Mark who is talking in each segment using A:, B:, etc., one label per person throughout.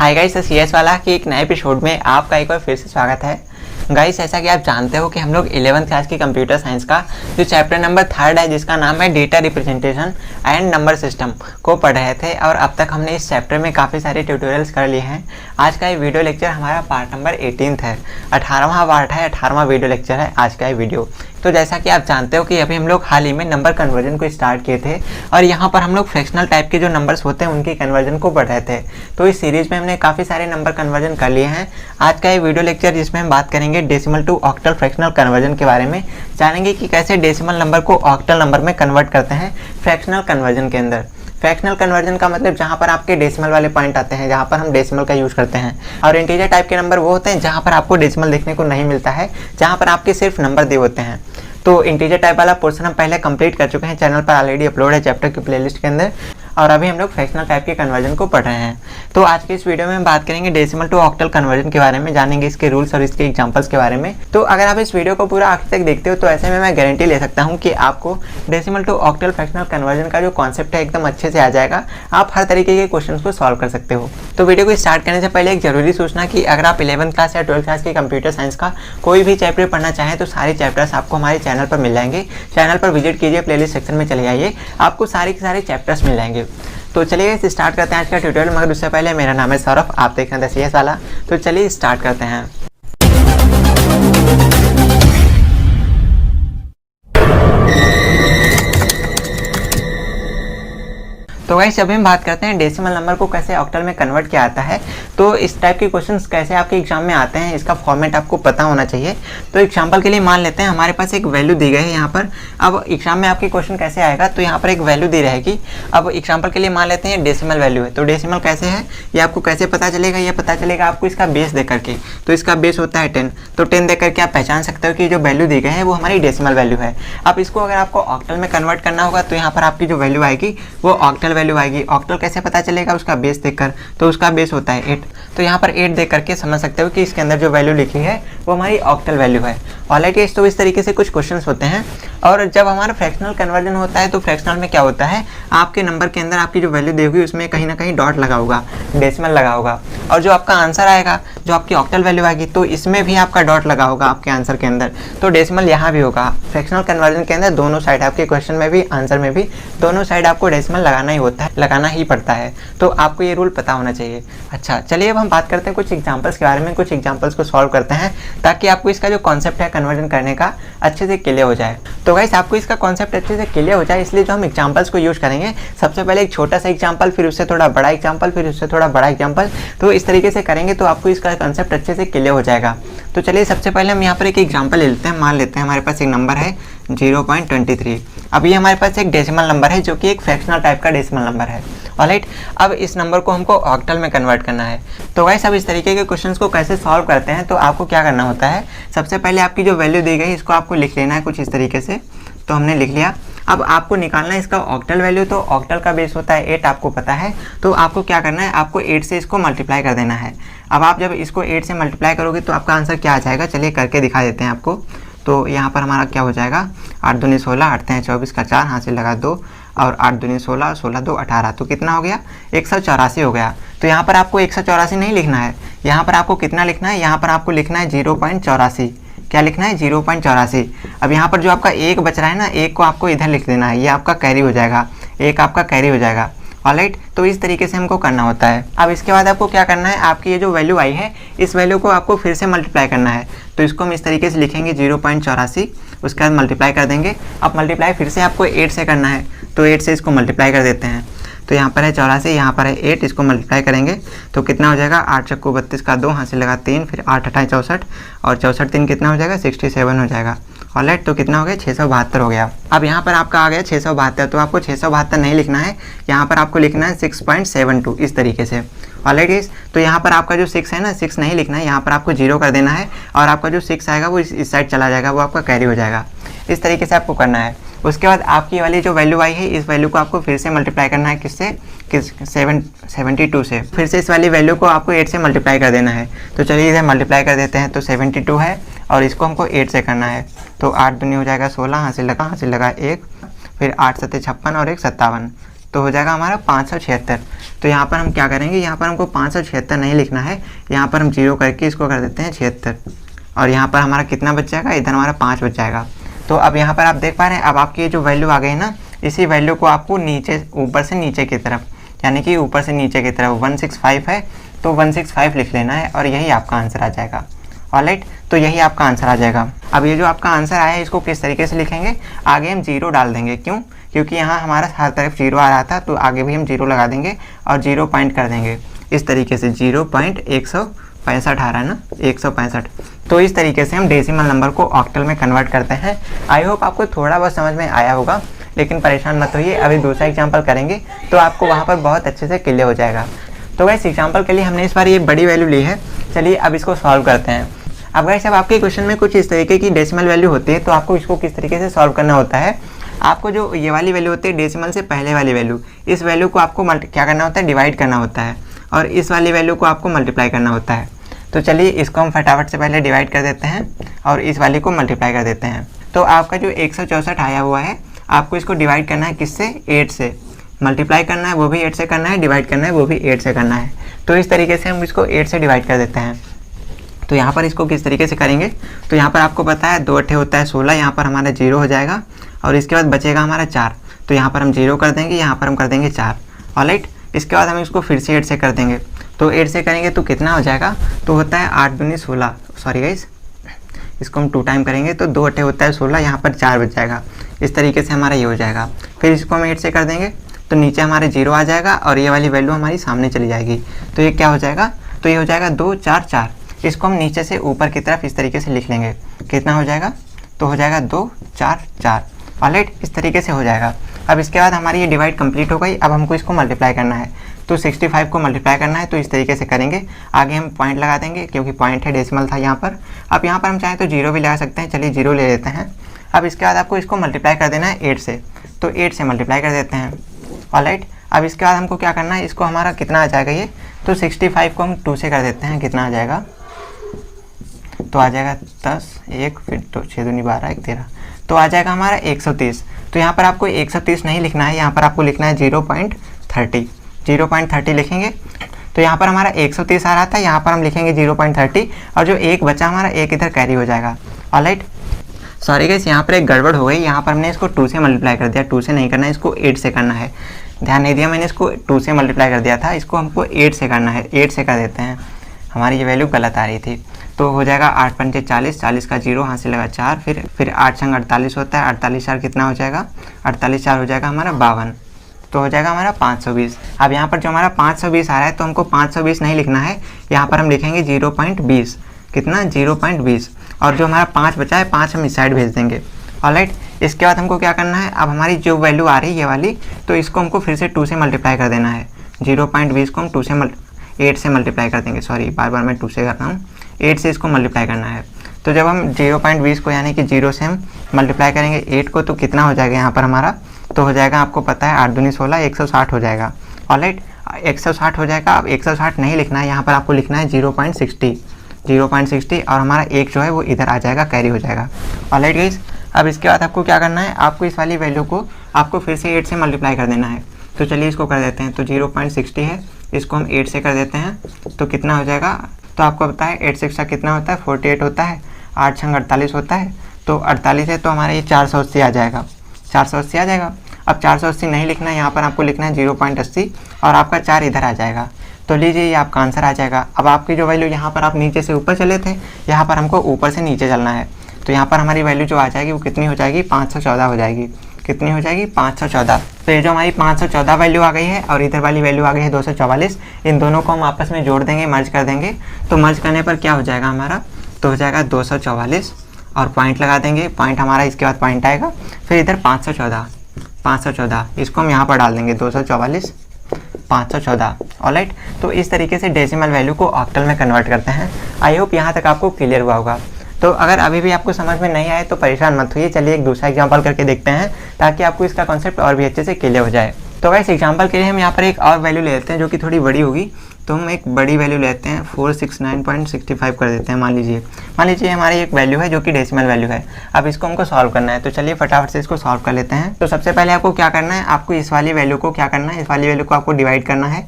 A: Hi guys, CS वाला के एक नए एपिसोड में आपका एक बार फिर से स्वागत है। गाइस, ऐसा कि आप जानते हो कि हम लोग 11th क्लास की कंप्यूटर साइंस का जो चैप्टर नंबर 3 है जिसका नाम है data representation and number system को पढ़ रहे थे और अब तक हमने इस चैप्टर में काफ़ी सारे ट्यूटोरियल्स कर लिए हैं। आज का ये वीडियो लेक्चर हमारा पार्ट नंबर 18 है, 18वां पार्ट है, 18वां वीडियो लेक्चर है आज का ये वीडियो। तो जैसा कि आप जानते हो कि अभी हम लोग हाल ही में नंबर कन्वर्जन को स्टार्ट किए थे और यहाँ पर हम लोग फ्रैक्शनल टाइप के जो नंबर्स होते हैं उनकी कन्वर्जन को पढ़ रहे थे। तो इस सीरीज में हमने काफ़ी सारे नंबर कन्वर्जन कर लिए हैं। आज का ये वीडियो लेक्चर जिसमें हम बात करेंगे decimal to octal fractional conversion के बारे में, जानेंगे कि कैसे डेसिमल नंबर को ऑक्टल नंबर में कन्वर्ट करते हैं फ्रैक्शनल कन्वर्जन के अंदर। फ्रैक्शनल कन्वर्जन का मतलब जहाँ पर आपके डेसिमल वाले पॉइंट आते हैं, जहाँ पर हम डेसिमल का यूज़ करते हैं। और इंटीजर टाइप के नंबर वो होते हैं जहाँ पर आपको डेसिमल देखने को नहीं मिलता है, जहाँ पर आपके सिर्फ नंबर दिए होते हैं। तो इंटीजर टाइप वाला पोर्शन हम पहले कंप्लीट कर चुके हैं, चैनल पर ऑलरेडी अपलोड है चैप्टर की प्लेलिस्ट के अंदर, और अभी हम लोग फ्रैक्शनल टाइप के कन्वर्जन को पढ़ रहे हैं। तो आज के इस वीडियो में हम बात करेंगे डेसिमल टू ऑक्टल कन्वर्जन के बारे में, जानेंगे इसके रूल्स और इसके एग्जांपल्स के बारे में। तो अगर आप इस वीडियो को पूरा आखिर तक देखते हो तो ऐसे में मैं गारंटी ले सकता हूं कि आपको decimal to octal fractional conversion का जो कॉन्सेप्ट है एकदम अच्छे से आ जाएगा। आप हर तरीके के क्वेश्चन को सॉल्व कर सकते हो। तो वीडियो को स्टार्ट करने से पहले एक जरूरी सूचना कि अगर आप 11th क्लास या 12th क्लास की कंप्यूटर साइंस का कोई भी चैप्टर पढ़ना चाहें तो सारे चैप्टर्स आपको हमारे चैनल पर मिल जाएंगे। चैनल पर विजिट कीजिए, प्लेलिस्ट सेक्शन में चले जाइए, आपको सारे के सारे चैप्टर्स मिल जाएंगे। तो चलिए स्टार्ट करते हैं आज का ट्यूटोरियल। मगर उससे पहले मेरा नाम है सौरभ, आप देख रहे हैं CS वाला। तो चलिए स्टार्ट करते हैं। तो गाइस, अभी हम बात करते हैं डेसिमल नंबर को कैसे ऑक्टल में कन्वर्ट किया जाता है। तो इस टाइप के क्वेश्चंस कैसे आपके एग्जाम में आते हैं, इसका फॉर्मेट आपको पता होना चाहिए। तो एग्जांपल के लिए मान लेते हैं हमारे पास एक वैल्यू दी गई है यहाँ पर। अब एग्जाम में आपके क्वेश्चन कैसे आएगा, तो यहाँ पर एक वैल्यू दी रहेगी। अब एग्जाम्पल के लिए मान लेते हैं डेसिमल वैल्यू है। तो डेसिमल कैसे है ये आपको कैसे पता चलेगा, ये पता चलेगा आपको इसका बेस देख करके। तो इसका बेस होता है 10, तो 10 देख करके आप पहचान सकते हो कि जो वैल्यू दी गई है वो हमारी डेसिमल वैल्यू है। अब इसको अगर आपको ऑक्टल में कन्वर्ट करना होगा तो यहाँ पर आपकी जो वैल्यू आएगी वो ऑक्टल वैल्यू आएगी। ऑक्टल कैसे पता चलेगा, उसका बेस देखकर। तो उसका बेस होता है 8, तो यहाँ पर 8 देख करके समझ सकते हो कि इसके अंदर जो वैल्यू लिखी है वो हमारी ऑक्टल वैल्यू है। ऑलराइट, तो इस तरीके से कुछ क्वेश्चंस होते हैं। और जब हमारा फ्रैक्शनल कन्वर्जन होता है तो फ्रैक्शनल में क्या होता है, आपके नंबर के अंदर आपकी जो वैल्यू दी होगी उसमें कहीं ना कहीं डॉट लगा होगा, डेसिमल लगा होगा, और जो आपका आंसर आएगा, जो आपकी ऑक्टल वैल्यू आएगी, तो इसमें भी आपका डॉट लगा होगा आपके आंसर के अंदर। तो डेसिमल यहाँ भी होगा। फ्रैक्शनल कन्वर्जन के अंदर दोनों साइड, आपके क्वेश्चन में भी आंसर में भी दोनों साइड आपको डेसिमल लगाना ही होता है, लगाना ही पड़ता है। तो आपको ये रूल पता होना चाहिए। अच्छा, चलिए अब हम बात करते हैं कुछ एग्जांपल्स के बारे में। कुछ एग्जांपल्स को सॉल्व करते हैं ताकि आपको इसका जो कॉन्सेप्ट है कन्वर्जन करने का अच्छे से क्लियर हो जाए। तो गाइस, आपको इसका कॉन्सेप्ट अच्छे से क्लियर हो जाए इसलिए जो हम एग्जांपल्स को यूज करेंगे, सबसे पहले एक छोटा सा एग्जांपल, फिर उससे थोड़ा बड़ा एग्जांपल, फिर उससे थोड़ा बड़ा एग्जांपल। तो इस तरीके से करेंगे तो आपको इसका कॉन्सेप्ट अच्छे से क्लियर हो जाएगा। तो चलिए सबसे पहले हम यहाँ पर एक एग्जांपल ले लेते हैं। मान लेते हैं हमारे पास एक नंबर है 0.23। अब ये हमारे पास एक डेसिमल नंबर है जो कि एक फ्रैक्शनल टाइप का डेसिमल नंबर है। ऑलराइट, अब इस नंबर को हमको ऑक्टल में कन्वर्ट करना है। तो गाइस, अब इस तरीके के क्वेश्चंस को कैसे सॉल्व करते हैं, तो आपको क्या करना होता है, सबसे पहले आपकी जो वैल्यू दी गई इसको आपको लिख लेना है कुछ इस तरीके से। तो हमने लिख लिया। अब आपको निकालना है इसका ऑक्टल वैल्यू। तो ऑक्टल का बेस होता है 8, आपको पता है। तो आपको क्या करना है, आपको 8 से इसको मल्टीप्लाई कर देना है। अब आप जब इसको 8 से मल्टीप्लाई करोगे तो आपका आंसर क्या आ जाएगा, चलिए करके दिखा देते हैं आपको। तो यहाँ पर हमारा क्या हो जाएगा, 8 दूनी 16, 8 हैं 24 का 4, हाथ से लगा 2, और 8 दूनी 16, 16 2 18। तो कितना हो गया, 184 हो गया। तो यहाँ पर आपको 184 नहीं लिखना है, यहाँ पर आपको कितना लिखना है, यहाँ पर आपको लिखना है 0.84। क्या लिखना है, 0.84। अब यहाँ पर जो आपका एक बच रहा है ना, एक को आपको इधर लिख देना है, ये आपका कैरी हो जाएगा, एक आपका कैरी हो जाएगा। ऑलराइट, तो इस तरीके से हमको करना होता है। अब इसके बाद आपको क्या करना है, आपकी ये जो वैल्यू आई है इस वैल्यू को आपको फिर से मल्टीप्लाई करना है। तो इसको हम इस तरीके से लिखेंगे 0.84, उसके बाद मल्टीप्लाई कर देंगे। अब मल्टीप्लाई फिर से आपको 8 से करना है, तो 8 से इसको मल्टीप्लाई कर देते हैं। तो यहाँ पर है 84, यहाँ पर है 8, इसको मल्टीप्लाई करेंगे तो कितना हो जाएगा, 8 चक्कू 32 का 2, हाथ से लगा 3, फिर 8 अठाई 64, और 64 3 कितना हो जाएगा, 67 हो जाएगा। ऑलराइट, तो कितना हो गया, 672 हो गया। अब यहाँ पर आपका आ गया 672, तो आपको 672 नहीं लिखना है, यहाँ पर आपको लिखना है 6.72 इस तरीके से। ऑलराइट, तो यहाँ पर आपका जो 6 है ना, 6 नहीं लिखना है, यहाँ पर आपको 0 कर देना है, और आपका जो 6 आएगा वो इस साइड चला जाएगा, वो आपका कैरी हो जाएगा। इस तरीके से आपको करना है। उसके बाद आपकी वाली जो वैल्यू आई है इस वैल्यू को आपको फिर से मल्टीप्लाई करना है, किससे, 72 से। फिर से इस वाली वैल्यू को आपको 8 से मल्टीप्लाई कर देना है। तो चलिए इधर मल्टीप्लाई कर देते हैं। तो 72 है और इसको हमको 8 से करना है। तो 8 दूनी हो जाएगा 16, हाथ से लगा 1, फिर 8 सत्ते 56 और 1 57। तो हो जाएगा हमारा 576। तो यहाँ पर हम क्या करेंगे, यहाँ पर हमको 576 नहीं लिखना है, यहाँ पर हम 0 करके इसको कर देते हैं 76, और यहाँ पर हमारा कितना बच जाएगा, इधर हमारा 5 बच जाएगा। तो अब यहाँ पर आप देख पा रहे हैं, अब आपकी जो वैल्यू आ गई ना, इसी वैल्यू को आपको नीचे ऊपर से नीचे की तरफ, यानी कि ऊपर से नीचे की तरफ 165 है तो 165 लिख लेना है, और यही आपका आंसर आ जाएगा। ऑलराइट, तो यही आपका आंसर आ जाएगा। अब ये जो आपका आंसर आया है इसको किस तरीके से लिखेंगे, आगे हम 0 डाल देंगे। क्यों? क्योंकि यहाँ हमारा हर तरफ 0 आ रहा था, तो आगे भी हम 0 लगा देंगे और 0 पॉइंट कर देंगे इस तरीके से। 0.165 आ रहा है ना, 165। तो इस तरीके से हम डेसिमल नंबर को ऑक्टल में कन्वर्ट करते हैं। आई होप आपको थोड़ा बहुत समझ में आया होगा, लेकिन परेशान मत होइए, अभी दूसरा एग्जाम्पल करेंगे तो आपको वहाँ पर बहुत अच्छे से क्लियर हो जाएगा। तो गाइस एग्जाम्पल के लिए हमने इस बार ये बड़ी वैल्यू ली है। चलिए अब इसको सॉल्व करते हैं। अब गाइस अब आपके क्वेश्चन में कुछ इस तरीके की डेसिमल वैल्यू होती है, तो आपको इसको किस तरीके से सॉल्व करना होता है। आपको जो ये वाली वैल्यू होती है डेसिमल से पहले वाली वैल्यू, इस वैल्यू को आपको क्या करना होता है, डिवाइड करना होता है, और इस वाली वैल्यू को आपको मल्टीप्लाई करना होता है। तो चलिए इसको हम फटाफट से पहले डिवाइड कर देते हैं और इस वाली को मल्टीप्लाई कर देते हैं। तो आपका जो 164 आया हुआ है, आपको इसको डिवाइड करना है किससे, 8 से। मल्टीप्लाई करना है वो भी 8 से करना है, डिवाइड करना है वो भी 8 से करना है। तो इस तरीके से हम इसको 8 से डिवाइड कर देते हैं। तो यहाँ पर इसको किस तरीके से करेंगे, तो यहाँ पर आपको पता है 2 8 होता है 16, यहाँ पर हमारा 0 हो जाएगा, और इसके बाद बचेगा हमारा 4। तो यहाँ पर हम 0 कर देंगे, यहाँ पर हम कर देंगे 4। ऑलराइट, इसके बाद हम इसको फिर से 8 से कर देंगे। तो 8 से करेंगे तो कितना हो जाएगा, तो होता है 8 दूनी 16। सॉरी गाइस, इसको हम 2 टाइम करेंगे तो 2 8 होता है 16, यहाँ पर 4 बच जाएगा। इस तरीके से हमारा ये हो जाएगा। फिर इसको हम 8 से कर देंगे तो नीचे हमारे 0 आ जाएगा, और ये वाली वैल्यू हमारी सामने चली जाएगी। तो ये क्या हो जाएगा, तो ये हो जाएगा 2 4 4। इसको हम नीचे से ऊपर की तरफ इस तरीके से लिख लेंगे। कितना हो जाएगा, तो हो जाएगा 2 4 4। ऑलराइट, इस तरीके से हो जाएगा। अब इसके बाद हमारी ये डिवाइड कंप्लीट हो गई। अब हमको इसको मल्टीप्लाई करना है, तो 65 को मल्टीप्लाई करना है। तो इस तरीके से करेंगे, आगे हम पॉइंट लगा देंगे क्योंकि पॉइंट है, डेसिमल था यहाँ पर। अब यहाँ पर हम चाहें तो 0 भी लगा सकते हैं, चलिए 0 ले लेते हैं। अब इसके बाद आपको इसको मल्टीप्लाई कर देना है 8 से, तो 8 से मल्टीप्लाई कर देते हैं। ऑलराइट, अब इसके बाद हमको क्या करना है, इसको हमारा कितना आ जाएगा ये, तो 65 को हम 2 से कर देते हैं। कितना आ जाएगा, तो आ जाएगा 10 1 फिर तो 6 दूनी 12 1 13, तो आ जाएगा हमारा 130। तो यहाँ पर आपको 130 नहीं लिखना है, यहाँ पर आपको लिखना है 0.30। 0.30 लिखेंगे। तो यहाँ पर हमारा 130 आ रहा था, यहाँ पर हम लिखेंगे 0.30, और जो एक बचा हमारा एक इधर कैरी हो जाएगा। ऑलराइट, सॉरी गाइस, यहाँ पर एक गड़बड़ हो गई। यहाँ पर हमने इसको 2 से मल्टीप्लाई कर दिया, 2 से नहीं करना है, इसको 8 से करना है। ध्यान नहीं दिया, मैंने इसको 2 से मल्टीप्लाई कर दिया था, इसको हमको 8 से करना है। 8 से कर देते हैं, हमारी ये वैल्यू गलत आ रही थी। तो हो जाएगा 8 पंचे 40, 40 का 0 हाथ से लगा 4, फिर 8 संग 48 होता है। 48 4 कितना हो जाएगा, 48 4 हो जाएगा हमारा 52। तो हो जाएगा हमारा 520। अब यहाँ पर जो हमारा 520 आ रहा है, तो हमको 520 नहीं लिखना है, यहाँ पर हम लिखेंगे 0.20। कितना, 0.20, और जो हमारा 5 बचा है 5 हम इस साइड भेज देंगे। ऑलराइट, इसके बाद हमको क्या करना है, अब हमारी जो वैल्यू आ रही है ये वाली, तो इसको हमको फिर से 2 से मल्टीप्लाई कर देना है। 0.20 को हम 8 से मल्टीप्लाई कर देंगे। सॉरी, बार बार मैं 2 से कर रहा हूँ, 8 से इसको मल्टीप्लाई करना है। तो जब हम 0.20 को यानी कि 0 से हम मल्टीप्लाई करेंगे 8 को, तो कितना हो जाएगा यहाँ पर हमारा, तो हो जाएगा आपको पता है 8 दूनी 16, 160 हो जाएगा। ऑलराइट, 160 हो जाएगा। अब 160 नहीं लिखना है, यहाँ पर आपको लिखना है 0.60, 0.60, और हमारा एक जो है वो इधर आ जाएगा, कैरी हो जाएगा। ऑलराइट गाइस, अब इसके बाद आपको क्या करना है, आपको इस वाली वैल्यू को आपको फिर से 8 से मल्टीप्लाई कर देना है। तो चलिए इसको कर देते हैं। तो 0.60 है, इसको हम 8 से कर देते हैं, तो कितना हो जाएगा, तो आपको पता है 8 6 कितना होता है, 48 होता है। 8 संग 48 होता है, तो 48 है, तो हमारा ये 480 आ जाएगा। 480 आ जाएगा। अब 480 नहीं लिखना है, यहाँ पर आपको लिखना है 0.80, और आपका 4 इधर आ जाएगा। तो लीजिए ये आपका आंसर आ जाएगा। अब आपकी जो वैल्यू, यहाँ पर आप नीचे से ऊपर चले थे, यहाँ पर हमको ऊपर से नीचे चलना है। तो यहाँ पर हमारी वैल्यू जो आ जाएगी वो कितनी हो जाएगी, 514 हो जाएगी। कितनी हो जाएगी, 514। तो ये जो हमारी 514 वैल्यू आ गई है, और इधर वाली वैल्यू आ गई है 244। इन दोनों को हम आपस में जोड़ देंगे, मर्ज कर देंगे। तो मर्ज करने पर क्या हो जाएगा हमारा, तो हो जाएगा 244, और पॉइंट लगा देंगे, पॉइंट हमारा इसके बाद पॉइंट आएगा। फिर इधर 514, इसको हम यहाँ पर डाल देंगे, 244 514। ऑलराइट, तो इस तरीके से डेसिमल वैल्यू को ऑक्टल में कन्वर्ट करते हैं। आई होप यहाँ तक आपको क्लियर हुआ होगा। तो अगर अभी भी आपको समझ में नहीं आए तो परेशान मत होइए, चलिए एक दूसरा एग्जांपल करके देखते हैं, ताकि आपको इसका कॉन्सेप्ट और भी अच्छे से क्लियर हो जाए। तो गाइस एग्जांपल के लिए हम यहाँ पर एक और वैल्यू ले लेते हैं जो कि थोड़ी बड़ी होगी। तो हम एक बड़ी वैल्यू लेते हैं 469.65 कर देते हैं। मान लीजिए हमारी एक वैल्यू है जो कि डेसिमल वैल्यू है। अब इसको हमको सॉल्व करना है, तो चलिए फटाफट से इसको सॉल्व कर लेते हैं। तो सबसे पहले आपको क्या करना है, आपको इस वाली वैल्यू को क्या करना है, इस वाली वैल्यू को आपको डिवाइड करना है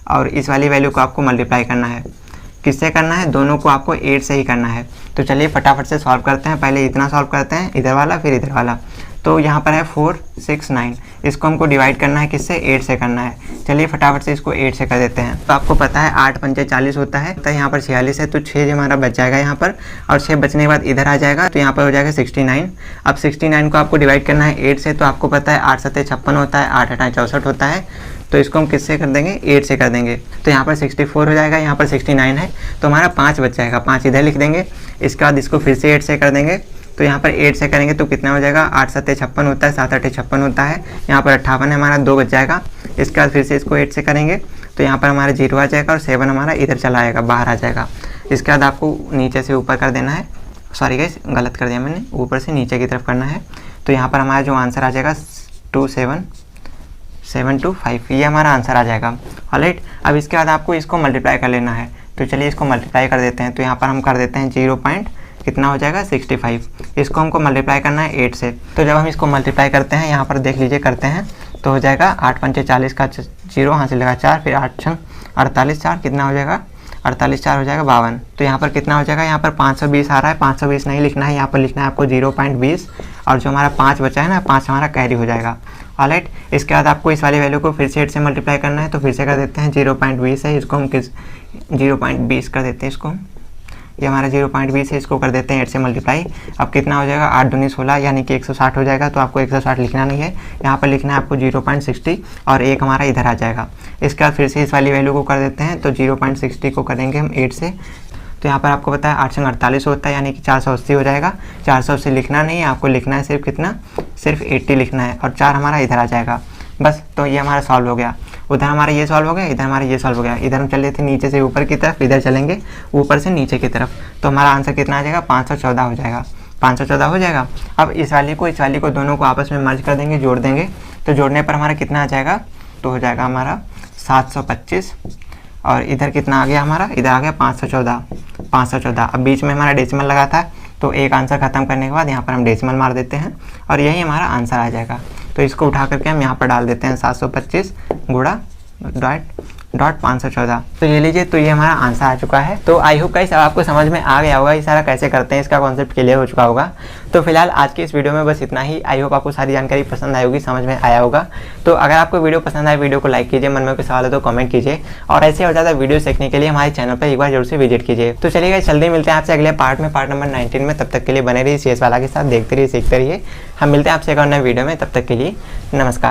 A: और इस वाली वैल्यू को आपको मल्टीप्लाई करना है। किससे करना है, दोनों को आपको 8 से ही करना है। तो चलिए फटाफट से सॉल्व करते हैं। पहले इतना सॉल्व करते हैं, इधर वाला फिर इधर वाला। तो यहाँ पर है 469, इसको हमको डिवाइड करना है किससे, 8 से करना है। चलिए फटाफट से इसको 8 से कर देते हैं। तो आपको पता है 8 पंचे 40 होता है, तो यहाँ पर 46 है, तो 6 हमारा बच जाएगा यहाँ पर, और 6 बचने के बाद इधर आ जाएगा, तो यहाँ पर हो जाएगा 69। अब 69 को आपको डिवाइड करना है 8 से, तो आपको पता है 8 7 56 होता है, 8 8 64 होता है। तो इसको हम किससे कर देंगे, 8 से कर देंगे। तो यहाँ पर 64 हो जाएगा, यहाँ पर 69 है, तो हमारा 5 बच जाएगा, 5 इधर लिख देंगे। इसके बाद इसको फिर से 8 से कर देंगे। तो यहाँ पर 8 से करेंगे तो कितना हो जाएगा, 8 7 56 होता है, 7 8 56 होता है, यहाँ पर 58 है, हमारा 2 बच जाएगा। इसके बाद फिर से इसको 8 से करेंगे तो यहाँ पर हमारा 0 आ जाएगा और 7 हमारा इधर चला आएगा, बाहर आ जाएगा। इसके बाद आपको नीचे से ऊपर कर देना है, सॉरी गाइस गलत कर दिया मैंने, ऊपर से नीचे की तरफ करना है। तो यहाँ पर हमारा जो आंसर आ जाएगा 27725, ये हमारा आंसर आ जाएगा। ऑलराइट, अब इसके बाद आपको इसको मल्टीप्लाई कर लेना है। तो चलिए इसको मल्टीप्लाई कर देते हैं। तो यहाँ पर हम कर देते हैं 0 पॉइंट कितना हो जाएगा 65। इसको हमको मल्टीप्लाई करना है 8 से। तो जब हम इसको मल्टीप्लाई करते हैं, यहाँ पर देख लीजिए करते हैं, तो हो जाएगा 8 पंचे 40 का 0 हासिल लगा 4, फिर 8 6 48, 4 कितना हो जाएगा 48, 4 हो जाएगा 52। तो यहाँ पर कितना हो जाएगा, यहाँ पर 520 आ रहा है, 520 नहीं लिखना है, यहाँ पर लिखना है आपको 0.20, और जो हमारा 5 बचा है ना, 5 हमारा कैरी हो जाएगा। ऑलराइट, इसके बाद आपको इस वाली वैल्यू को फिर से 8 से मल्टीप्लाई करना है। तो फिर से कर देते हैं 0.20 है, इसको हम 0.20 कर देते हैं। इसको ये हमारा 0.20 है, इसको कर देते हैं 8 से मल्टीप्लाई। अब कितना हो जाएगा, 8 दूनी 16 यानी कि 160 हो जाएगा। तो आपको 160 लिखना नहीं है, यहाँ पर लिखना है आपको 0.60 और 1 हमारा इधर आ जाएगा। इसके बाद फिर से इस वाली वैल्यू को कर देते हैं। तो 0.60 को करेंगे हम 8 से। तो यहाँ पर आपको पता है 8 से 48 होता है, यानी कि 480 हो जाएगा। 480 लिखना नहीं है, आपको लिखना है सिर्फ कितना, सिर्फ 80 लिखना है, और 4 हमारा इधर आ जाएगा बस। तो ये हमारा सॉल्व हो गया। उधर हमारा ये सॉल्व हो गया, इधर हमारा ये सॉल्व हो गया। इधर हम चले थे नीचे से ऊपर की तरफ, इधर चलेंगे ऊपर से नीचे की तरफ। तो हमारा आंसर कितना आ जाएगा, 514 हो जाएगा। 514 हो जाएगा। अब इस वाली को दोनों को आपस में मर्ज कर देंगे, जोड़ देंगे। तो जोड़ने पर हमारा कितना आ जाएगा, तो हो जाएगा हमारा 725, और इधर कितना आ गया हमारा, इधर आ गया 514। अब बीच में हमारा डेसिमल लगा था, तो एक आंसर खत्म करने के बाद यहाँ पर हम डेसिमल मार देते हैं और यही हमारा आंसर आ जाएगा। तो इसको उठा करके हम यहाँ पर डाल देते हैं 725 गुणा डॉट 514। तो ये लीजिए, तो ये हमारा आंसर आ चुका है। तो आई होप गाइस अब आपको समझ में आ गया होगा ये सारा कैसे करते हैं, इसका कॉन्सेप्ट क्लियर हो चुका होगा। तो फिलहाल आज की इस वीडियो में बस इतना ही। आई होप आपको सारी जानकारी पसंद आई होगी, समझ में आया होगा। तो अगर आपको वीडियो पसंद आए, वीडियो को लाइक कीजिए, मन में कोई सवाल है तो कमेंट कीजिए, और ऐसे और ज़्यादा वीडियो सीखने के लिए हमारे चैनल पर एक बार जरूर से विजिट कीजिए। तो चलिए गाइस, जल्दी मिलते हैं आपसे अगले पार्ट में, पार्ट नंबर 19 में। तब तक के लिए बने रहिए CS वाला के साथ, देखते रहिए, सीखते रहिए। हम मिलते हैं आपसे एक और नए वीडियो में, तब तक के लिए नमस्कार।